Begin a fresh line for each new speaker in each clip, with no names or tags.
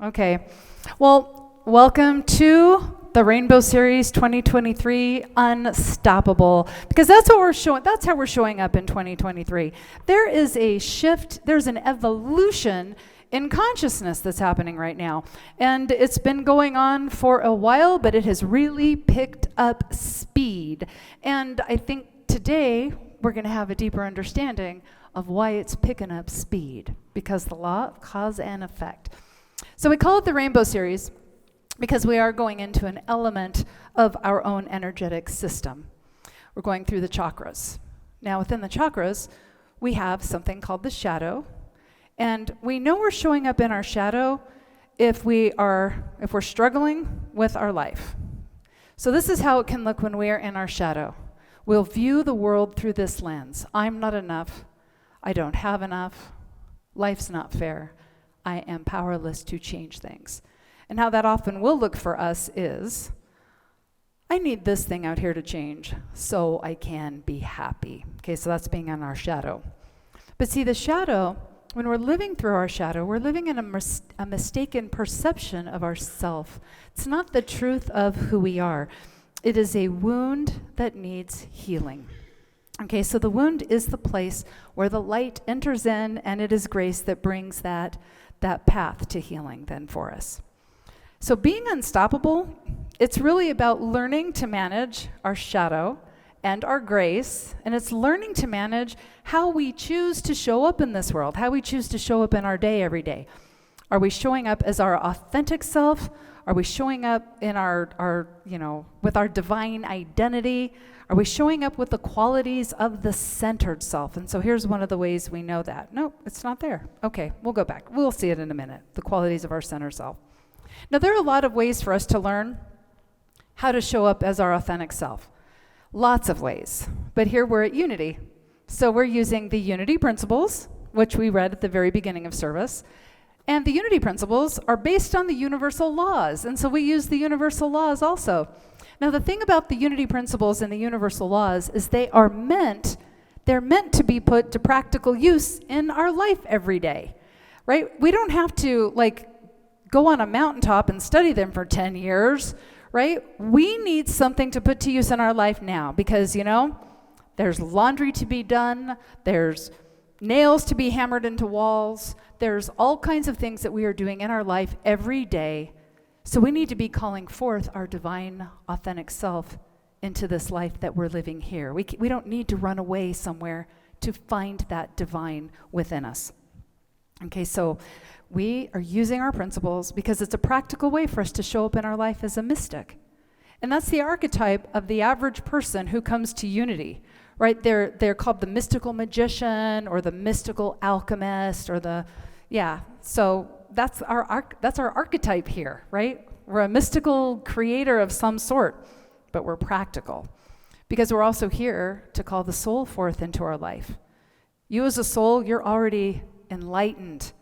Okay. Well, welcome to the Rainbow Series 2023 Unstoppable, because that's what we're showing. That's how we're showing up in 2023. There is a shift, there's an evolution in consciousness that's happening right now. And it's been going on for a while, but it has really picked up speed. And I think today we're going to have a deeper understanding of why it's picking up speed, because the law of cause and effect. So we call it the Rainbow Series because we are going into an element of our own energetic system. We're going through the chakras. Now, within the chakras, we have something called the shadow, and we know we're showing up in our shadow if we're struggling with our life. So this is how it can look when we are in our shadow. We'll view the world through this lens. I'm not enough. I don't have enough. Life's not fair. I am powerless to change things. And how that often will look for us is, I need this thing out here to change so I can be happy. Okay, so that's being in our shadow. But see, the shadow, when we're living through our shadow, we're living in a mistaken perception of ourself. It's not the truth of who we are. It is a wound that needs healing. Okay, so the wound is the place where the light enters in, and it is grace that brings that path to healing then for us. So being unstoppable, it's really about learning to manage our shadow and our grace, and it's learning to manage how we choose to show up in this world, how we choose to show up in our day every day. Are we showing up as our authentic self? Are we showing up in our with our divine identity? Are we showing up with the qualities of the centered self? And so here's one of the ways we know that. No, it's not there. Okay, we'll go back. We'll see it in a minute, the qualities of our centered self. Now, there are a lot of ways for us to learn how to show up as our authentic self. Lots of ways. But here we're at Unity. So we're using the Unity principles, which we read at the very beginning of service. And the Unity principles are based on the universal laws. And so we use the universal laws also. Now, the thing about the Unity principles and the universal laws is they're meant to be put to practical use in our life every day, right? We don't have to go on a mountaintop and study them for 10 years, right? We need something to put to use in our life now because, there's laundry to be done, there's nails to be hammered into walls, there's all kinds of things that we are doing in our life every day. So we need to be calling forth our divine, authentic self into this life that we're living here. We don't need to run away somewhere to find that divine within us. Okay, so we are using our principles because it's a practical way for us to show up in our life as a mystic. And that's the archetype of the average person who comes to Unity, right? They're called the mystical magician or the mystical alchemist so that's our archetype here, right? We're a mystical creator of some sort, but we're practical because we're also here to call the soul forth into our life. You as a soul, you're already enlightened.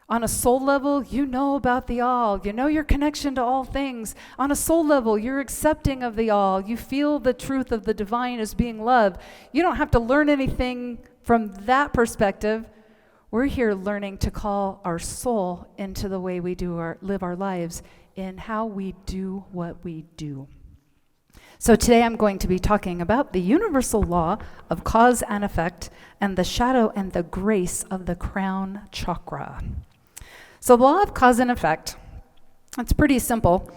On a soul level, you know about the all. You know your connection to all things. On a soul level, you're accepting of the all. You feel the truth of the divine as being love. You don't have to learn anything from that perspective. We're here learning to call our soul into the way we live our lives in how we do what we do. So today I'm going to be talking about the universal law of cause and effect and the shadow and the grace of the crown chakra. So the law of cause and effect, it's pretty simple.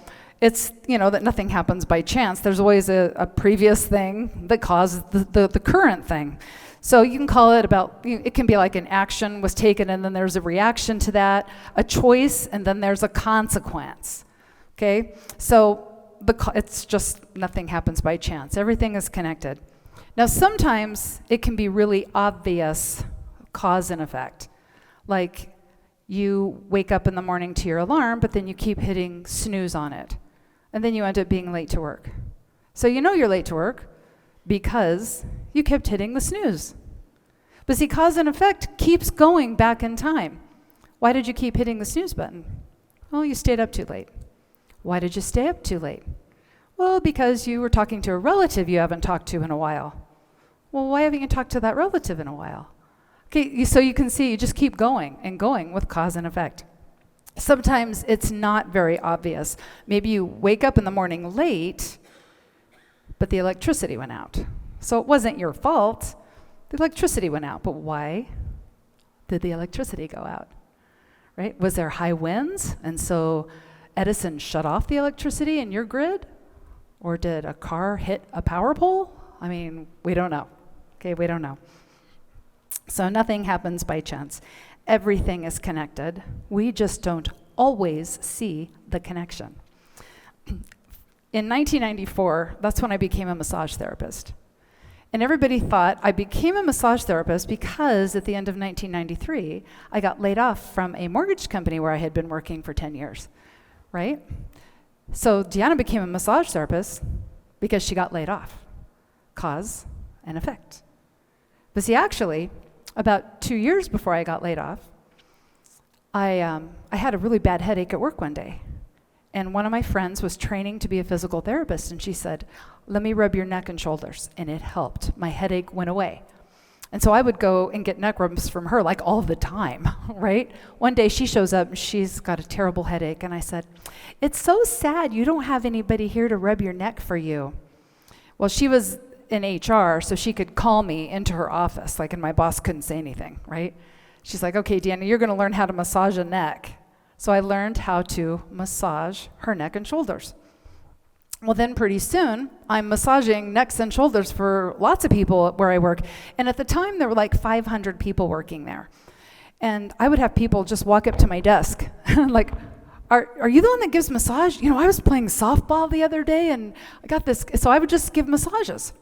It's, that nothing happens by chance. There's always a previous thing that causes the current thing. So you can call it it can be like an action was taken and then there's a reaction to that, a choice, and then there's a consequence. Okay? So it's just nothing happens by chance. Everything is connected. Now, sometimes it can be really obvious cause and effect. Like you wake up in the morning to your alarm, but then you keep hitting snooze on it. And then you end up being late to work. So you know you're late to work because you kept hitting the snooze. But see, cause and effect keeps going back in time. Why did you keep hitting the snooze button? Well, you stayed up too late. Why did you stay up too late? Well, because you were talking to a relative you haven't talked to in a while. Well, why haven't you talked to that relative in a while? Okay, so you can see you just keep going and going with cause and effect. Sometimes it's not very obvious. Maybe you wake up in the morning late, but the electricity went out. So it wasn't your fault. The electricity went out. But why did the electricity go out? Right? Was there high winds? And so Edison shut off the electricity in your grid? Or did a car hit a power pole? I mean, we don't know. Okay, we don't know. So nothing happens by chance. Everything is connected. We just don't always see the connection. In 1994, that's when I became a massage therapist. And everybody thought I became a massage therapist because at the end of 1993, I got laid off from a mortgage company where I had been working for 10 years, right? So Deanna became a massage therapist because she got laid off. Cause and effect. But see, actually, about 2 years before I got laid off, I had a really bad headache at work one day. And one of my friends was training to be a physical therapist, and she said, "Let me rub your neck and shoulders." And it helped. My headache went away. And so I would go and get neck rubs from her like all the time, right? One day she shows up, and she's got a terrible headache. And I said, "It's so sad you don't have anybody here to rub your neck for you." Well, she was in HR, so she could call me into her office, and my boss couldn't say anything, right? She's like, "Okay, Deanna, you're going to learn how to massage a neck." So I learned how to massage her neck and shoulders. Well, then pretty soon, I'm massaging necks and shoulders for lots of people where I work. And at the time, there were like 500 people working there. And I would have people just walk up to my desk, like, are you the one that gives massage? I was playing softball the other day, and I got this. So I would just give massages.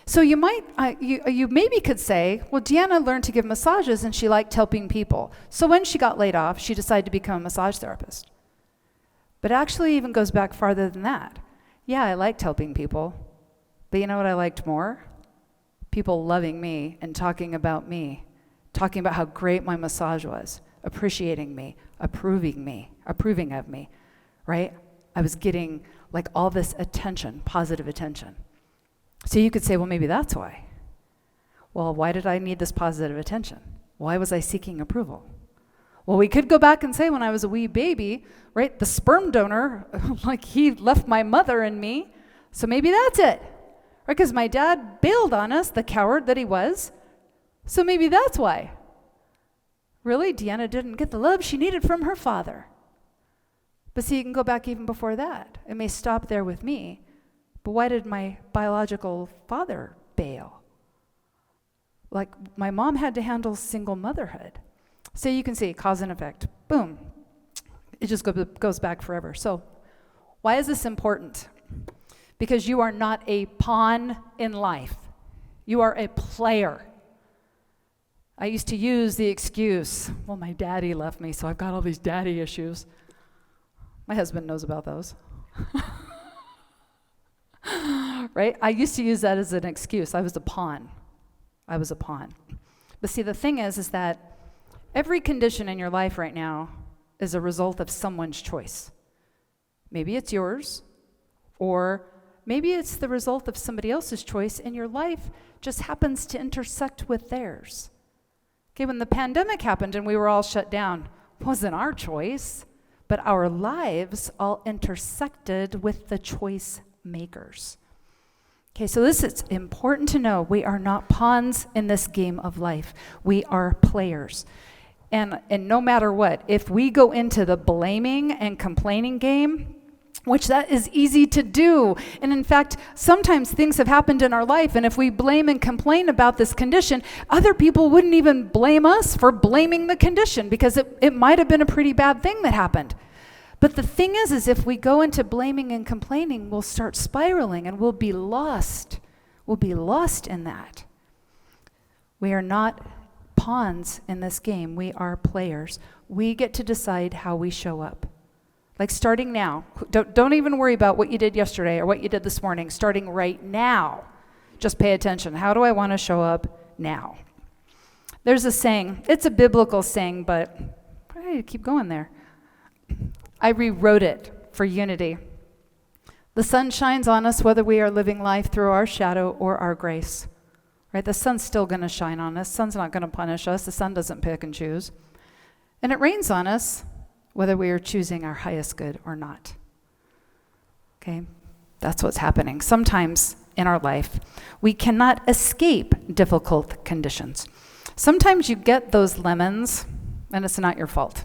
So you maybe could say, well, Deanna learned to give massages and she liked helping people. So when she got laid off, she decided to become a massage therapist. But actually even goes back farther than that. Yeah, I liked helping people. But you know what I liked more? People loving me and talking about how great my massage was, appreciating me, approving of me, right? I was getting all this attention, positive attention. So you could say, well, maybe that's why. Well, why did I need this positive attention? Why was I seeking approval? Well, we could go back and say when I was a wee baby, right, the sperm donor, he left my mother and me, so maybe that's it. Right, because my dad bailed on us, the coward that he was, so maybe that's why. Really, Deanna didn't get the love she needed from her father. But see, you can go back even before that. It may stop there with me. But why did my biological father bail? My mom had to handle single motherhood. So you can see cause and effect. Boom. It just goes back forever. So why is this important? Because you are not a pawn in life. You are a player. I used to use the excuse, well, my daddy left me, so I've got all these daddy issues. My husband knows about those. Right? I used to use that as an excuse. I was a pawn. But see, the thing is that every condition in your life right now is a result of someone's choice. Maybe it's yours, or maybe it's the result of somebody else's choice, and your life just happens to intersect with theirs. Okay, when the pandemic happened and we were all shut down, it wasn't our choice, but our lives all intersected with the choice makers. Okay, so this is important to know. We are not pawns in this game of life. We are players. And no matter what, if we go into the blaming and complaining game, which that is easy to do. And in fact, sometimes things have happened in our life, and if we blame and complain about this condition, other people wouldn't even blame us for blaming the condition because it might have been a pretty bad thing that happened. But the thing is if we go into blaming and complaining, we'll start spiraling and we'll be lost. We'll be lost in that. We are not pawns in this game. We are players. We get to decide how we show up. Starting now. Don't even worry about what you did yesterday or what you did this morning. Starting right now. Just pay attention. How do I want to show up now? There's a saying. It's a biblical saying, but I need to keep going there. I rewrote it for unity. The sun shines on us whether we are living life through our shadow or our grace. Right? The sun's still going to shine on us. The sun's not going to punish us. The sun doesn't pick and choose. And it rains on us whether we are choosing our highest good or not. Okay? That's what's happening. Sometimes in our life, we cannot escape difficult conditions. Sometimes you get those lemons, and it's not your fault.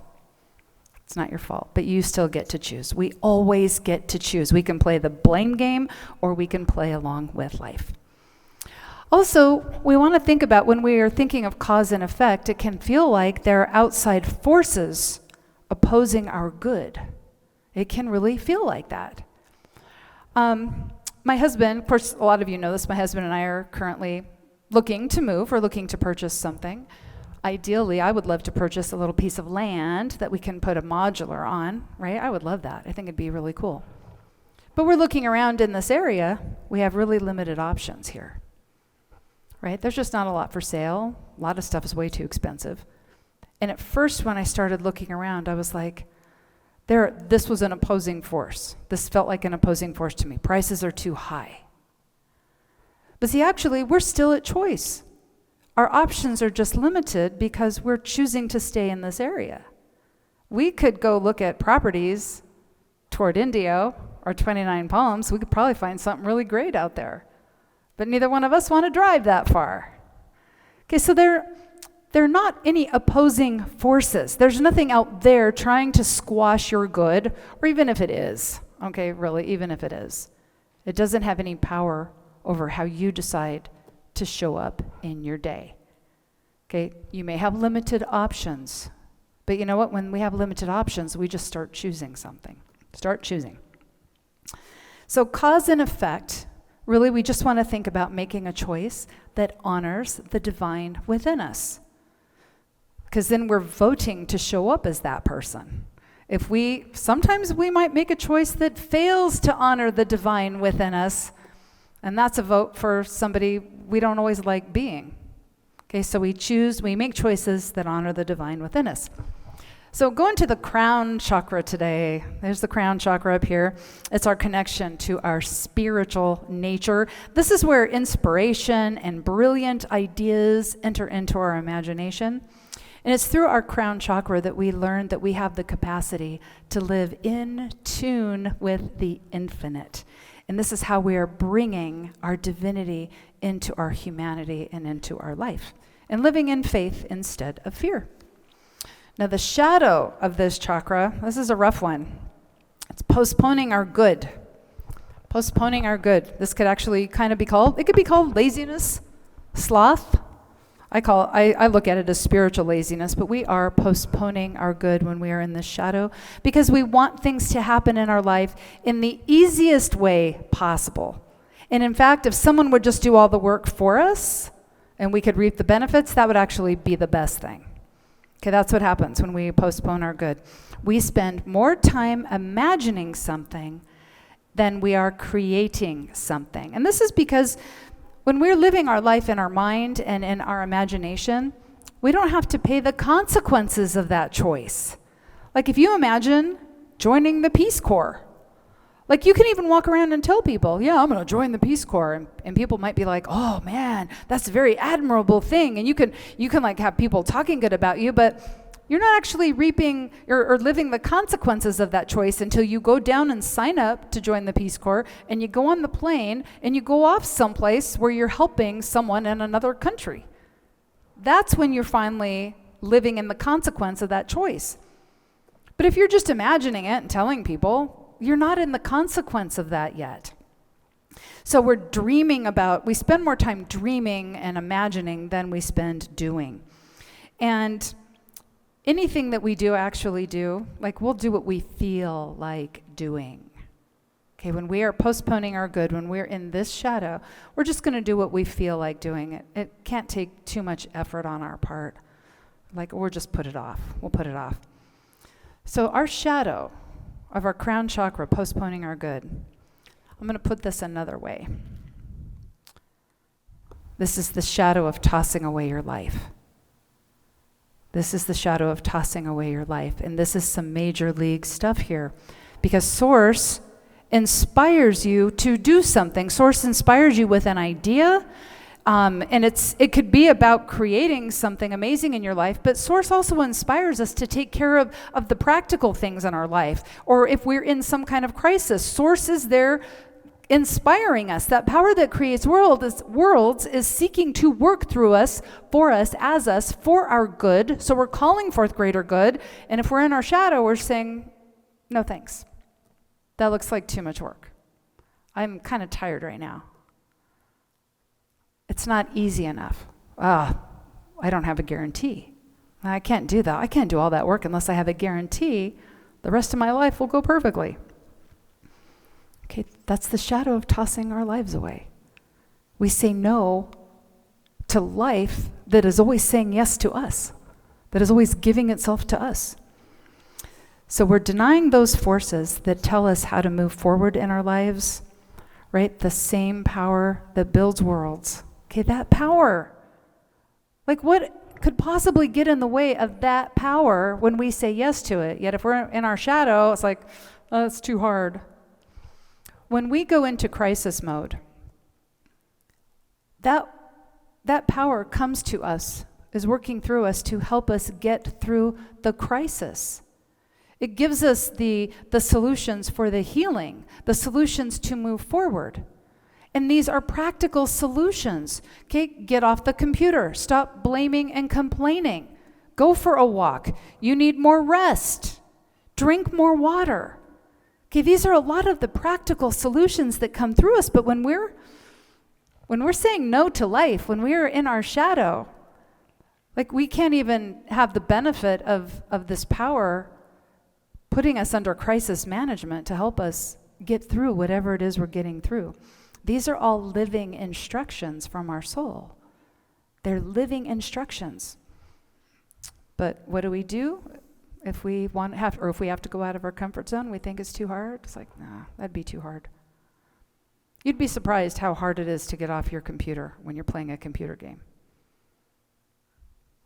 It's not your fault, but you still get to choose. We always get to choose. We can play the blame game, or we can play along with life. Also, we want to think about when we are thinking of cause and effect, it can feel like there are outside forces opposing our good. It can really feel like that. My husband, of course, a lot of you know this, my husband and I are currently looking to move or looking to purchase something. Ideally, I would love to purchase a little piece of land that we can put a modular on, right? I would love that. I think it'd be really cool. But we're looking around in this area. We have really limited options here, right? There's just not a lot for sale. A lot of stuff is way too expensive. And at first, when I started looking around, I was like, this was an opposing force. This felt like an opposing force to me. Prices are too high. But see, actually, we're still at choice. Our options are just limited because we're choosing to stay in this area. We could go look at properties toward Indio or 29 Palms. We could probably find something really great out there. But neither one of us want to drive that far. Okay, so there are not any opposing forces. There's nothing out there trying to squash your good, or even if it is, okay, really, even if it is. It doesn't have any power over how you decide to show up in your day. Okay, you may have limited options, but you know what? When we have limited options, we just start choosing something. Start choosing. So cause and effect, really, we just want to think about making a choice that honors the divine within us. Because then we're voting to show up as that person. Sometimes we might make a choice that fails to honor the divine within us, and that's a vote for somebody we don't always like being. Okay, so we make choices that honor the divine within us. So going to the crown chakra today, there's the crown chakra up here. It's our connection to our spiritual nature. This is where inspiration and brilliant ideas enter into our imagination. And it's through our crown chakra that we learn that we have the capacity to live in tune with the infinite. And this is how we are bringing our divinity into our humanity and into our life, and living in faith instead of fear. Now, the shadow of this chakra, this is a rough one. It's postponing our good. Postponing our good. This could actually kind of be called laziness, sloth. I look at it as spiritual laziness, but we are postponing our good when we are in this shadow because we want things to happen in our life in the easiest way possible. And in fact, if someone would just do all the work for us and we could reap the benefits, that would actually be the best thing. Okay, that's what happens when we postpone our good. We spend more time imagining something than we are creating something. And this is because when we're living our life in our mind and in our imagination, we don't have to pay the consequences of that choice. Like if you imagine joining the Peace Corps, like you can even walk around and tell people, yeah, I'm going to join the Peace Corps. And people might be like, oh man, that's a very admirable thing. And you can like have people talking good about you, but you're not actually reaping or living the consequences of that choice until you go down and sign up to join the Peace Corps and you go on the plane and you go off someplace where you're helping someone in another country. That's when you're finally living in the consequence of that choice. But if you're just imagining it and telling people, you're not in the consequence of that yet. So we spend more time dreaming and imagining than we spend doing. And anything that we actually do, like we'll do what we feel like doing. Okay, when we are postponing our good, when we're in this shadow, we're just going to do what we feel like doing. It can't take too much effort on our part. Like, we'll just put it off. We'll put it off. So our shadow of our crown chakra, postponing our good, I'm going to put this another way. This is the shadow of tossing away your life. This is the shadow of tossing away your life. And this is some major league stuff here. Because Source inspires you to do something. Source inspires you with an idea And it could be about creating something amazing in your life, but Source also inspires us to take care of the practical things in our life. Or if we're in some kind of crisis, Source is there inspiring us. That power that creates worlds is seeking to work through us, as us, for our good. So we're calling forth greater good. And if we're in our shadow, we're saying, no thanks. That looks like too much work. I'm kind of tired right now. It's not easy enough. I don't have a guarantee. I can't do that. I can't do all that work unless I have a guarantee the rest of my life will go perfectly. Okay, that's the shadow of tossing our lives away. We say no to life that is always saying yes to us, that is always giving itself to us. So we're denying those forces that tell us how to move forward in our lives, right? The same power that builds worlds. Okay, that power. Like, what could possibly get in the way of that power when we say yes to it? Yet if we're in our shadow, it's like, oh, it's too hard. When we go into crisis mode, that power comes to us, is working through us to help us get through the crisis. It gives us the solutions for the healing, the solutions to move forward. And these are practical solutions. Okay, get off the computer. Stop blaming and complaining. Go for a walk. You need more rest. Drink more water. Okay, these are a lot of the practical solutions that come through us. But when we're saying no to life, when we're in our shadow, like we can't even have the benefit of this power putting us under crisis management to help us get through whatever it is we're getting through. These are all living instructions from our soul. They're living instructions. But what do we do if we if we have to go out of our comfort zone? We think it's too hard. It's like, nah, that'd be too hard. You'd be surprised how hard it is to get off your computer when you're playing a computer game.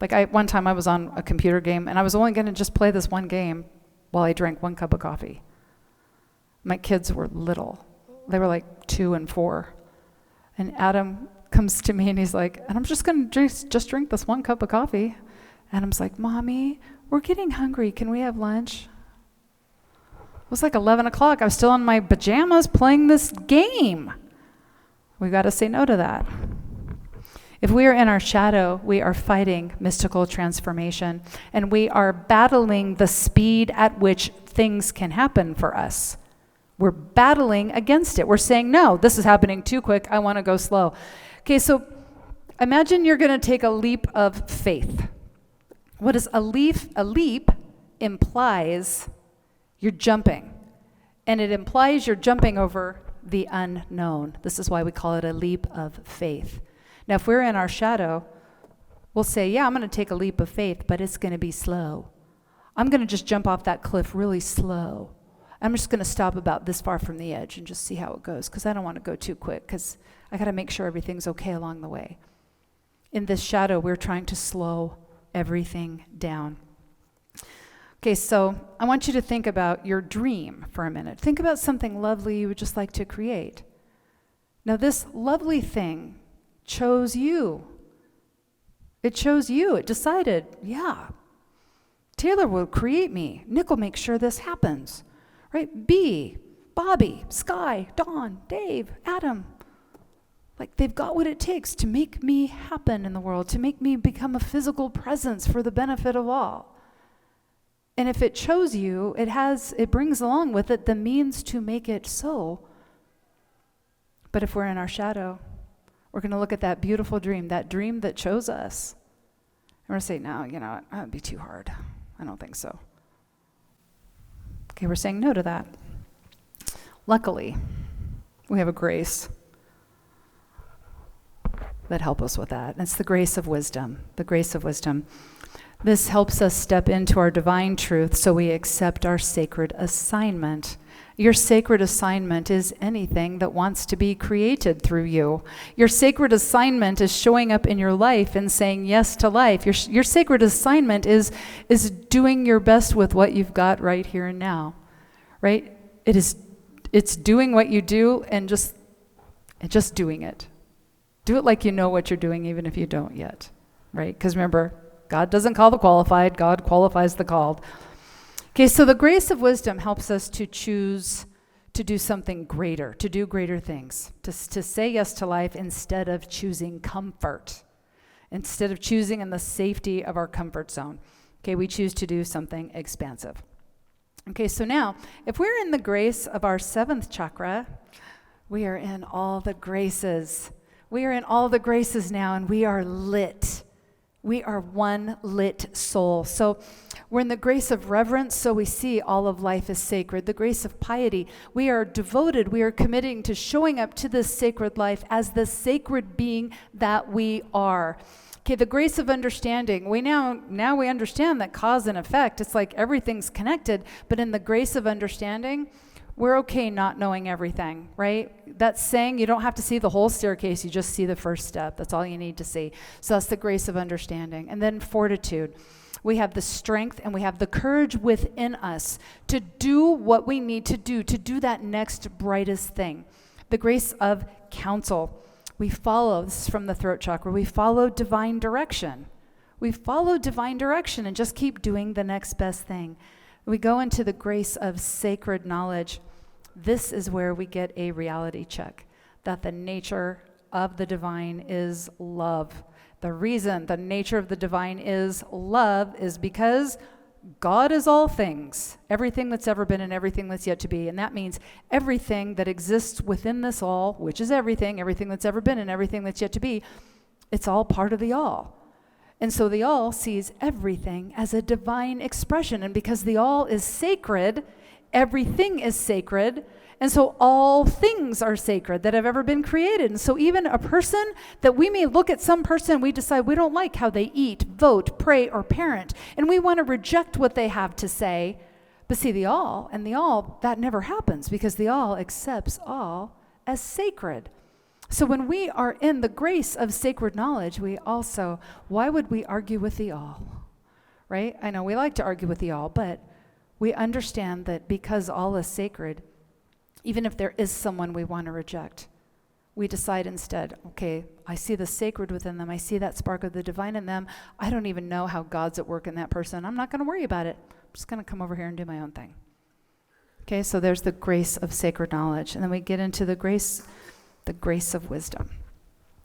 Like one time I was on a computer game and I was only going to just play this one game while I drank 1 cup of coffee. My kids were little. They were like 2 and 4. And Adam comes to me and he's like, and I'm just going to drink this 1 cup of coffee. Adam's like, Mommy, we're getting hungry. Can we have lunch? It was like 11 o'clock. I was still in my pajamas playing this game. We got to say no to that. If we are in our shadow, we are fighting mystical transformation, and we are battling the speed at which things can happen for us. We're battling against it. We're saying, no, this is happening too quick. I want to go slow. Okay, so imagine you're going to take a leap of faith. What is a leap? A leap implies you're jumping, and it implies you're jumping over the unknown. This is why we call it a leap of faith. Now, if we're in our shadow, we'll say, yeah, I'm going to take a leap of faith, but it's going to be slow. I'm going to just jump off that cliff really slow. I'm just going to stop about this far from the edge and just see how it goes, because I don't want to go too quick, because I got to make sure everything's okay along the way. In this shadow, we're trying to slow everything down. Okay, so I want you to think about your dream for a minute. Think about something lovely you would just like to create. Now, this lovely thing chose you. It chose you. It decided, yeah, Taylor will create me. Nick will make sure this happens. Right? B, Bobby, Sky, Dawn, Dave, Adam. Like, they've got what it takes to make me happen in the world, to make me become a physical presence for the benefit of all. And if it chose you, it brings along with it the means to make it so. But if we're in our shadow, we're going to look at that beautiful dream that chose us. And we're going to say, no, that'd be too hard. I don't think so. Okay, we're saying no to that. Luckily, we have a grace that helps us with that. And it's the grace of wisdom, the grace of wisdom. This helps us step into our divine truth so we accept our sacred assignment. Your sacred assignment is anything that wants to be created through you. Your sacred assignment is showing up in your life and saying yes to life. Your sacred assignment is doing your best with what you've got right here and now, right? It's doing what you do and just doing it. Do it like you know what you're doing, even if you don't yet, right? Because remember, God doesn't call the qualified, God qualifies the called. Okay, so the grace of wisdom helps us to choose to do something greater, to do greater things, to say yes to life instead of choosing comfort, instead of choosing in the safety of our comfort zone. Okay, we choose to do something expansive. Okay, so now, if we're in the grace of our 7th chakra, we are in all the graces. We are in all the graces now, and we are lit. We are one lit soul. So we're in the grace of reverence, so we see all of life as sacred. The grace of piety, we are devoted. We are committing to showing up to this sacred life as the sacred being that we are. Okay, the grace of understanding. We now we understand that cause and effect, it's like everything's connected, but in the grace of understanding, we're okay not knowing everything, right? That's saying you don't have to see the whole staircase, you just see the first step. That's all you need to see. So that's the grace of understanding. And then fortitude. We have the strength and we have the courage within us to do what we need to do that next brightest thing. The grace of counsel. We follow, this is from the throat chakra, we follow divine direction. We follow divine direction and just keep doing the next best thing. We go into the grace of sacred knowledge. This is where we get a reality check, that the nature of the divine is love. The reason the nature of the divine is love is because God is all things, everything that's ever been and everything that's yet to be. And that means everything that exists within this all, which is everything that's ever been and everything that's yet to be, it's all part of the all. And so the all sees everything as a divine expression. And because the all is sacred, everything is sacred. And so all things are sacred that have ever been created. And so even a person that we may look at some person, we decide we don't like how they eat, vote, pray, or parent. And we want to reject what they have to say. But see, the all, that never happens because the all accepts all as sacred. So when we are in the grace of sacred knowledge, we also, why would we argue with the all? Right? I know we like to argue with the all, but we understand that because all is sacred, even if there is someone we want to reject, we decide instead, okay, I see the sacred within them. I see that spark of the divine in them. I don't even know how God's at work in that person. I'm not going to worry about it. I'm just going to come over here and do my own thing. Okay, so there's the grace of sacred knowledge. And then we get into the grace of wisdom.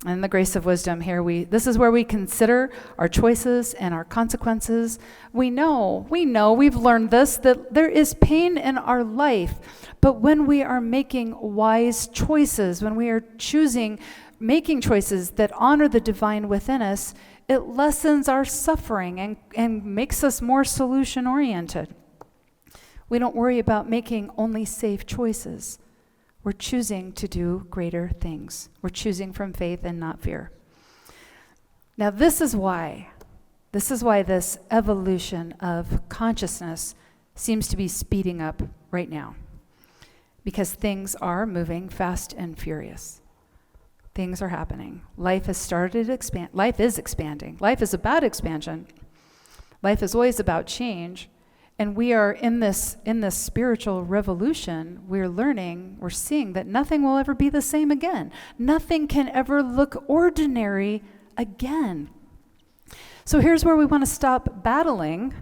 And the grace of wisdom here, this is where we consider our choices and our consequences. We know, we've learned this, that there is pain in our life. But when we are making wise choices, when we are making choices that honor the divine within us, it lessens our suffering and makes us more solution-oriented. We don't worry about making only safe choices. We're choosing to do greater things. We're choosing from faith and not fear. Now, this is why this evolution of consciousness seems to be speeding up right now. Because things are moving fast and furious. Things are happening. Life has started to expand. Life is expanding. Life is about expansion. Life is always about change. And we are in this spiritual revolution. We're seeing that nothing will ever be the same again. Nothing can ever look ordinary again. So here's where we want to stop battling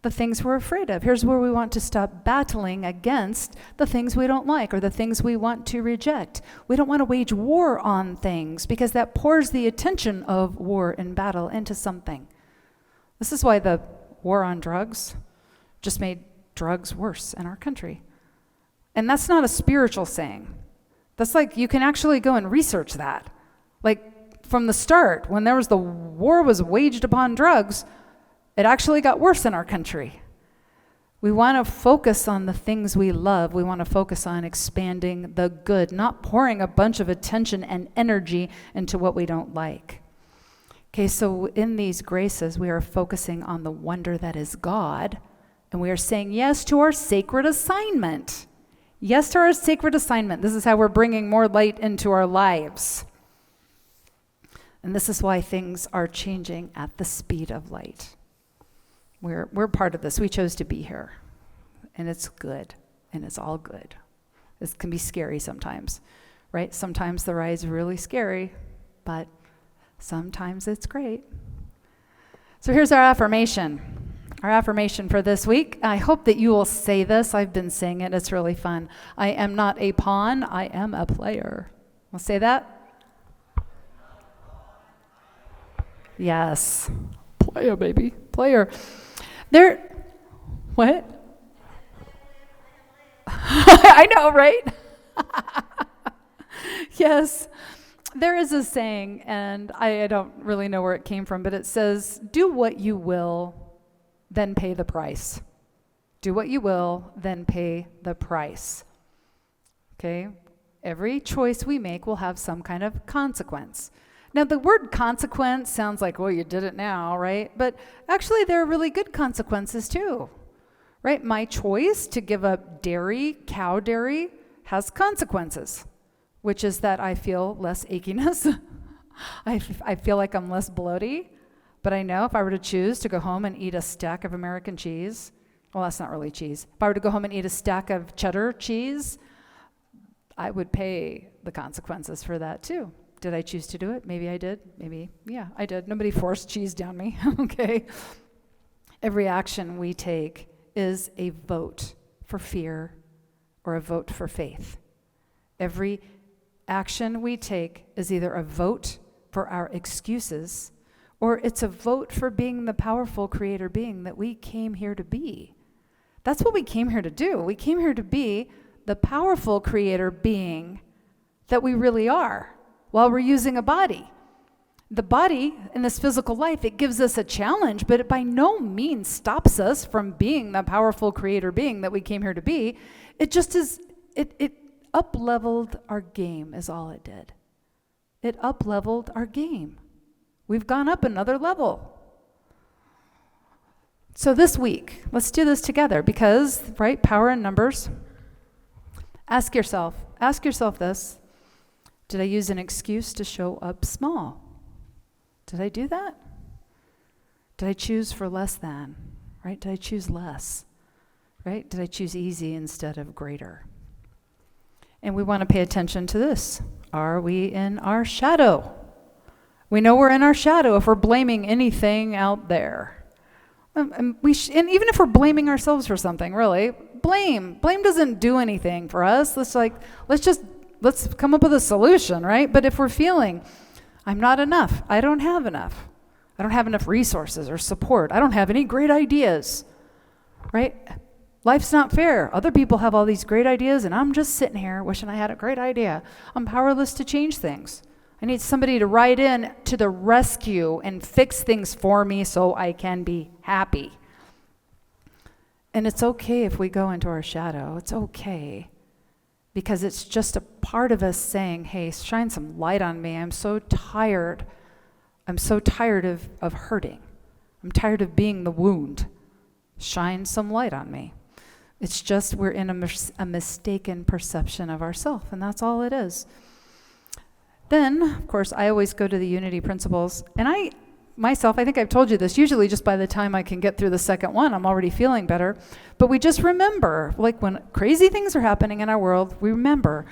the things we're afraid of. Here's where we want to stop battling against the things we don't like or the things we want to reject. We don't want to wage war on things because that pours the attention of war and battle into something. This is why the war on drugs just made drugs worse in our country. And that's not a spiritual saying. That's like, you can actually go and research that. Like, from the start, when the war was waged upon drugs, it actually got worse in our country. We want to focus on the things we love. We want to focus on expanding the good, not pouring a bunch of attention and energy into what we don't like. Okay, so in these graces, we are focusing on the wonder that is God. And we are saying yes to our sacred assignment. Yes to our sacred assignment. This is how we're bringing more light into our lives. And this is why things are changing at the speed of light. We're part of this. We chose to be here. And it's good. And it's all good. This can be scary sometimes, right? Sometimes the ride's really scary. but sometimes it's great. So here's our affirmation. Our affirmation for this week. I hope that you will say this. I've been saying it. It's really fun. I am not a pawn. I am a player. We'll say that? Yes. Player, baby. Player. What? I know, right? Yes. There is a saying, and I don't really know where it came from, but it says, do what you will, then pay the price. Do what you will, then pay the price. Okay? Every choice we make will have some kind of consequence. Now, the word consequence sounds like, well, you did it now, right? But actually, there are really good consequences too, right? My choice to give up dairy, cow dairy, has consequences, which is that I feel less achiness. I feel like I'm less bloaty. But I know if I were to choose to go home and eat a stack of American cheese, well, that's not really cheese. If I were to go home and eat a stack of cheddar cheese, I would pay the consequences for that too. Did I choose to do it? Maybe I did. Maybe, yeah, I did. Nobody forced cheese down me, okay? Every action we take is a vote for fear or a vote for faith. Every action we take is either a vote for our excuses or it's a vote for being the powerful creator being that we came here to be. That's what we came here to do. We came here to be the powerful creator being that we really are while we're using a body. The body in this physical life, it gives us a challenge, but it by no means stops us from being the powerful creator being that we came here to be. It just is, it up-leveled our game is all it did. It up-leveled our game. We've gone up another level. So this week, let's do this together because, right, power in numbers. Ask yourself this. Did I use an excuse to show up small? Did I do that? Did I choose for less than, right? Did I choose less, right? Did I choose easy instead of greater? And we want to pay attention to this. Are we in our shadow? We know we're in our shadow if we're blaming anything out there. And even if we're blaming ourselves for something, really, blame doesn't do anything for us. Let's come up with a solution, right? But if we're feeling, I'm not enough, I don't have enough resources or support, I don't have any great ideas, right? Life's not fair. Other people have all these great ideas, and I'm just sitting here wishing I had a great idea. I'm powerless to change things. I need somebody to ride in to the rescue and fix things for me so I can be happy. And it's okay if we go into our shadow. It's okay. Because it's just a part of us saying, hey, shine some light on me. I'm so tired. I'm so tired of hurting. I'm tired of being the wound. Shine some light on me. It's just we're in a mistaken perception of ourselves, and that's all it is. Then, of course, I always go to the unity principles, and I think I've told you this, usually just by the time I can get through the second one, I'm already feeling better. But we just remember, like when crazy things are happening in our world, we remember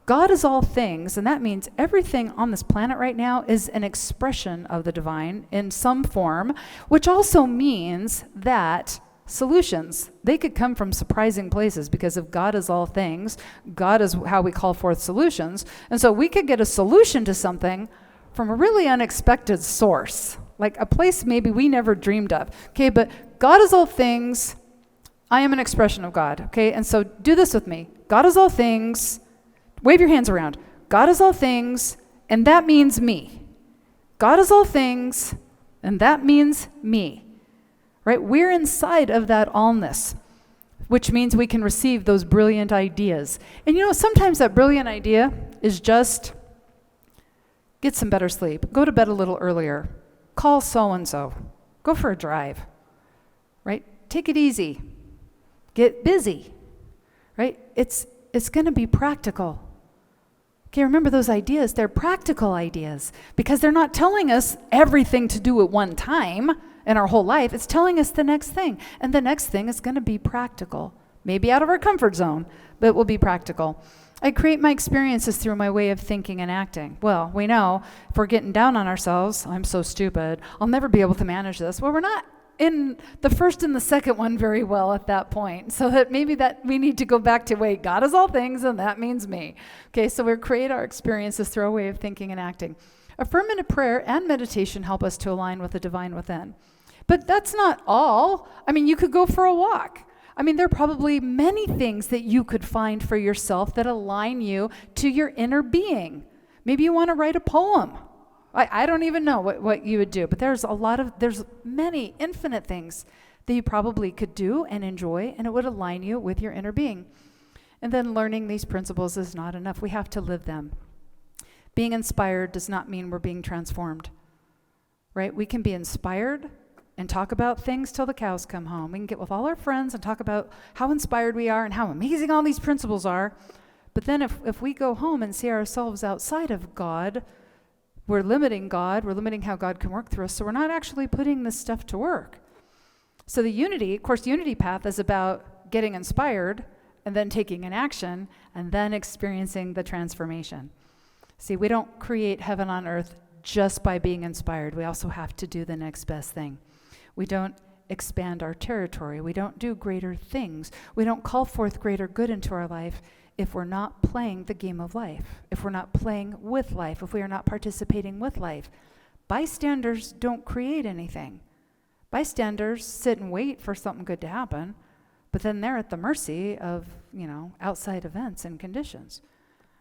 God is all things, and that means everything on this planet right now is an expression of the divine in some form, which also means that solutions, they could come from surprising places because if God is all things, God is how we call forth solutions. And so we could get a solution to something from a really unexpected source, like a place maybe we never dreamed of. Okay, but God is all things. I am an expression of God. Okay, and so do this with me. God is all things. Wave your hands around. God is all things, and that means me. God is all things, and that means me. Right? We're inside of that allness, which means we can receive those brilliant ideas. And you know, sometimes that brilliant idea is just get some better sleep. Go to bed a little earlier. Call so-and-so. Go for a drive. Right? Take it easy. Get busy. Right? It's going to be practical. Okay, remember those ideas. They're practical ideas because they're not telling us everything to do at one time in our whole life. It's telling us the next thing. And the next thing is going to be practical. Maybe out of our comfort zone, but it will be practical. I create my experiences through my way of thinking and acting. Well, we know if we're getting down on ourselves, I'm so stupid, I'll never be able to manage this. Well, we're not in the first and the second one very well at that point. So that maybe that we need to go back to, wait, God is all things and that means me. Okay, so we create our experiences through our way of thinking and acting. Affirmative prayer and meditation help us to align with the divine within. But that's not all. I mean, you could go for a walk. I mean, there are probably many things that you could find for yourself that align you to your inner being. Maybe you want to write a poem. I don't even know what you would do, but there's many infinite things that you probably could do and enjoy, and it would align you with your inner being. And then learning these principles is not enough. We have to live them. Being inspired does not mean we're being transformed, right? We can be inspired and talk about things till the cows come home. We can get with all our friends and talk about how inspired we are and how amazing all these principles are. But then if we go home and see ourselves outside of God, we're limiting God, we're limiting how God can work through us, so we're not actually putting this stuff to work. So the unity path is about getting inspired and then taking an action and then experiencing the transformation. See, we don't create heaven on earth just by being inspired. We also have to do the next best thing. We don't expand our territory. We don't do greater things. We don't call forth greater good into our life if we're not playing the game of life, if we're not playing with life, if we are not participating with life. Bystanders don't create anything. Bystanders sit and wait for something good to happen, but then they're at the mercy of, outside events and conditions,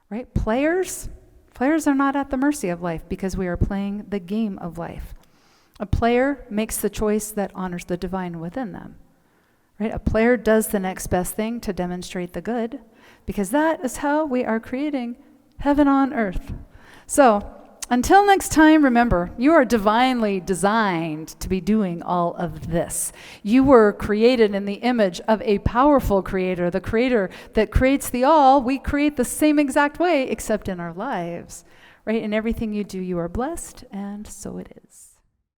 right? Players are not at the mercy of life because we are playing the game of life. A player makes the choice that honors the divine within them, right? A player does the next best thing to demonstrate the good, because that is how we are creating heaven on earth. So, until next time, remember, you are divinely designed to be doing all of this. You were created in the image of a powerful creator, the creator that creates the all. We create the same exact way, except in our lives, right? In everything you do, you are blessed, and so it is.